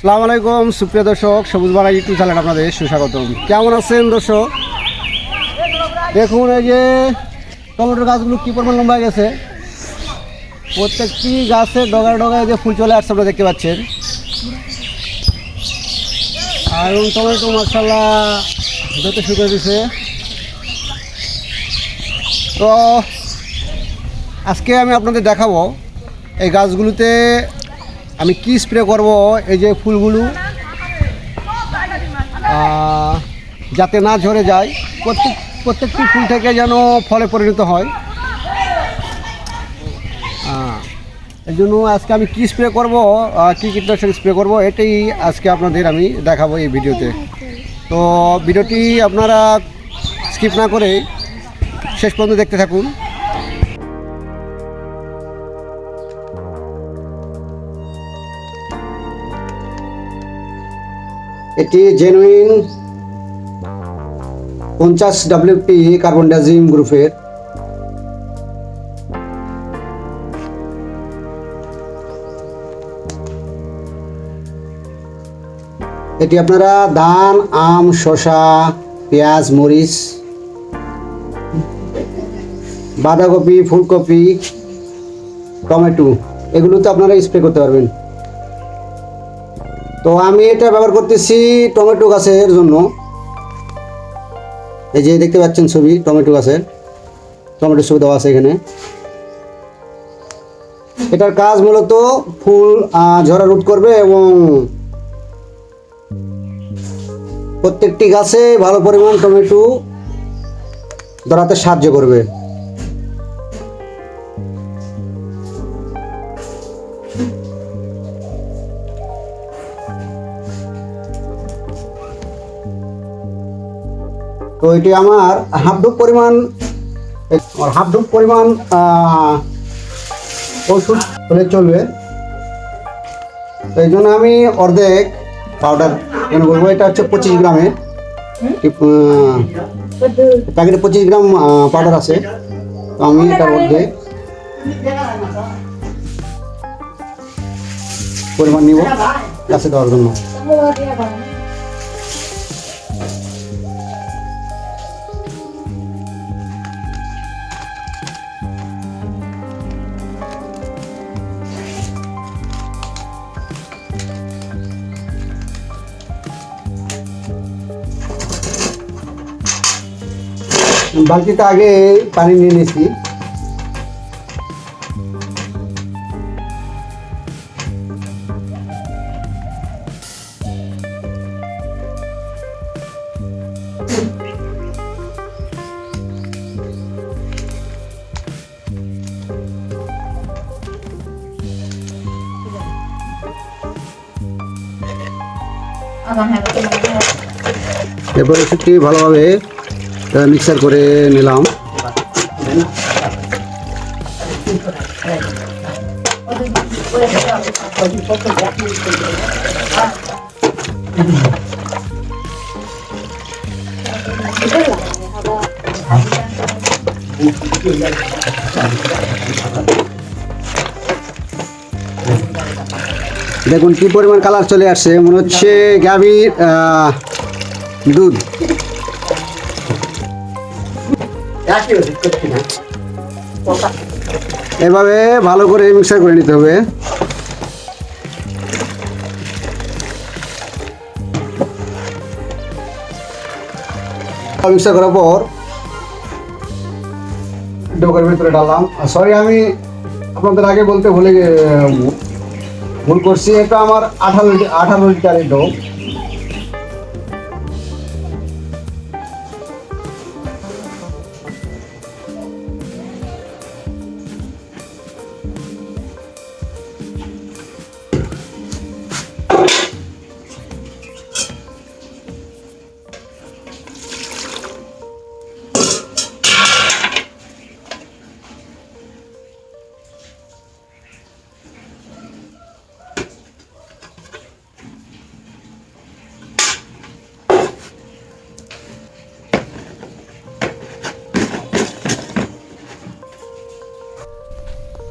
আসসালামু আলাইকুম সুপ্রিয় দর্শক, সবুজ বাংলা ইউটিউব চ্যানেল আপনাদের সুস্বাগতম। কেমন আছেন দর্শক? দেখুন এই যে টমেটোর গাছগুলো কী পরিমাণ লম্বা হয়ে গেছে। প্রত্যেকটি গাছের ডগায় ডগায় যে ফুল চলে আসছে আপনারা দেখতে পাচ্ছেন। আর টমেটো মাশাআল্লাহ ধরতে শুরু করে দিয়েছে। তো আজকে আমি আপনাদের দেখাবো এই গাছগুলোতে আমি কি স্প্রে করব, এই যে ফুলগুলো যাতে না ঝরে যায়, প্রত্যেকটি ফুল থেকে যেন ফলে পরিণত হয়। এই জন্য আজকে আমি কি স্প্রে করব, কী কীটনাশক স্প্রে করব, এটাই আজকে আপনাদের আমি দেখাবো এই ভিডিওতে। তো ভিডিওটি আপনারা স্কিপ না করে শেষ পর্যন্ত দেখতে থাকুন। এটি জেনুইন 50 WP কার্বনডাজিম গ্রুপের। এটি আপনারা ধান, আম, শসা, পেঁয়াজ, মরিচ, বাঁধাকপি, ফুলকপি, টমেটো এগুলোতে আপনারা স্প্রে করতে পারবেন। তো আমি এটা ব্যবহার করতেছি টমেটো গাছের জন্য। এই যে দেখতে পাচ্ছেন ছবি টমেটো গাছের, টমেটো ছবি দেওয়া আছে এখানে। এটার কাজ মূলত ফুল ঝরা রোধ করবে এবং প্রত্যেকটি গাছে ভালো পরিমাণ টমেটো ধরাতে সাহায্য করবে। তো এটি আমার হাফ ডুব পরিমাণ ওষুধ হলে চলবে। তো এই জন্য আমি অর্ধেক পাউডার কেন বলবো, এটা হচ্ছে 25 গ্রামের প্যাকেটে 25 গ্রাম পাউডার আছে। তো আমি এটার অর্ধেক পরিমাণ নিব গাছে দেওয়ার জন্য। বালতিতে আগে পানি নিয়ে নিয়েছি। এরপরে সেটি ভালোভাবে মিক্সার করে নিলাম। দেখুন কি পরিমাণ কালার চলে আসছে, মনে হচ্ছে গাভীর দুধ। এভাবে ভালো করে মিক্সার করে নিতে হবে। মিক্সার করার পর ডোকার ভিতরে ডাললাম। সরি, আমি আপনাদের আগে বলতে ভুল করছি। এটা আমার 18 লিটারের ডোক।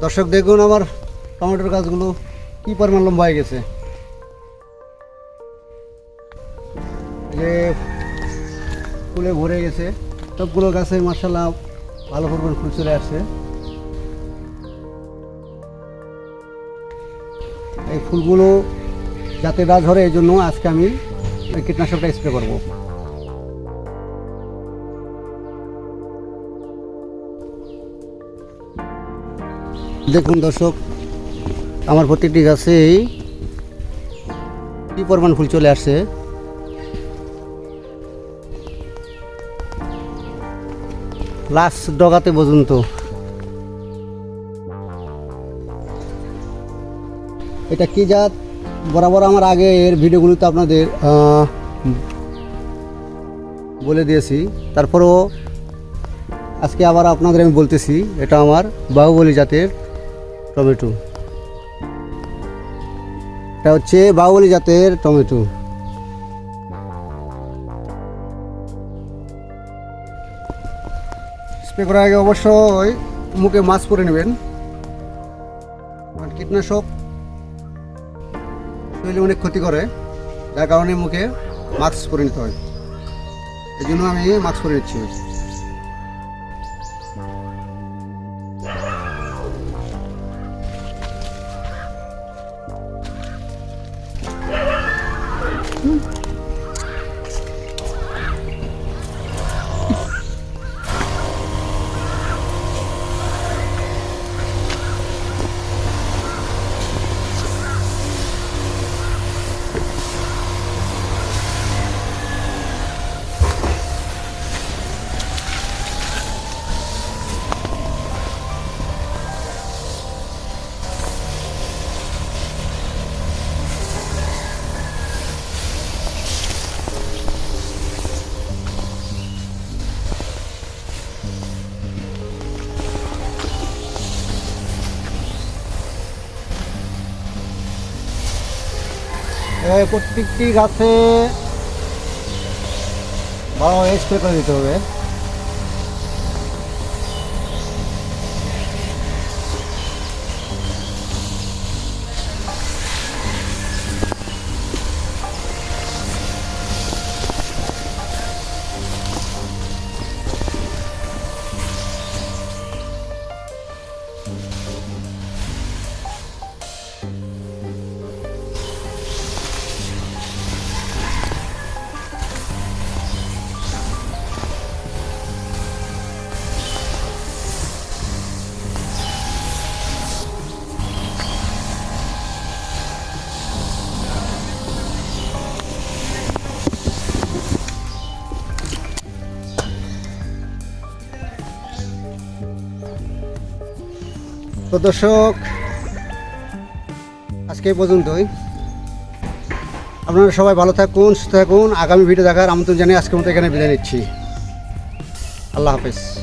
দর্শক দেখুন আমার টমেটোর গাছগুলো কি পরিমাণ লম্বা হয়ে গেছে। যে ফুলে ভরে গেছে, সবগুলো গাছে মাশাআল্লাহ ভালো পরিমাণ ফুল চলে আসছে। এই ফুলগুলো যাতে না ঝরে এই জন্য আজকে আমি এই কীটনাশকটা স্প্রে করব। দেখুন দর্শক, আমার প্রতিটি গাছেই কি পরিমাণ ফুল চলে আসছে। লাস্ট ডগাতে পর্যন্ত। এটা কি জাত বরাবর আমার আগে এর ভিডিওগুলোতে আপনাদের বলে দিয়েছি, তারপরেও আজকে আবার আপনাদের আমি বলতেছি, এটা আমার বাহুবলী জাতের টমেটো। এটা হচ্ছে বাহুবলী জাতের টমেটো। স্প্রে করার আগে অবশ্যই মুখে মাস্ক পরে নেবেন, কারণ কীটনাশক শরীরে অনেক ক্ষতি করে, যার কারণে মুখে মাস্ক পরে নিতে হয়। এই জন্য আমি মাস্ক পরে নিচ্ছি। প্রত্যেকটি গাছে ভালো স্প্রে করে দিতে হবে। তো দর্শক, আজকে এই পর্যন্তই। আপনারা সবাই ভালো থাকুন, সুস্থ থাকুন। আগামী ভিডিও দেখার আমন্ত্রণ জানিয়ে আজকের মতো এখানে বিদায় নিচ্ছি। আল্লাহ হাফেজ।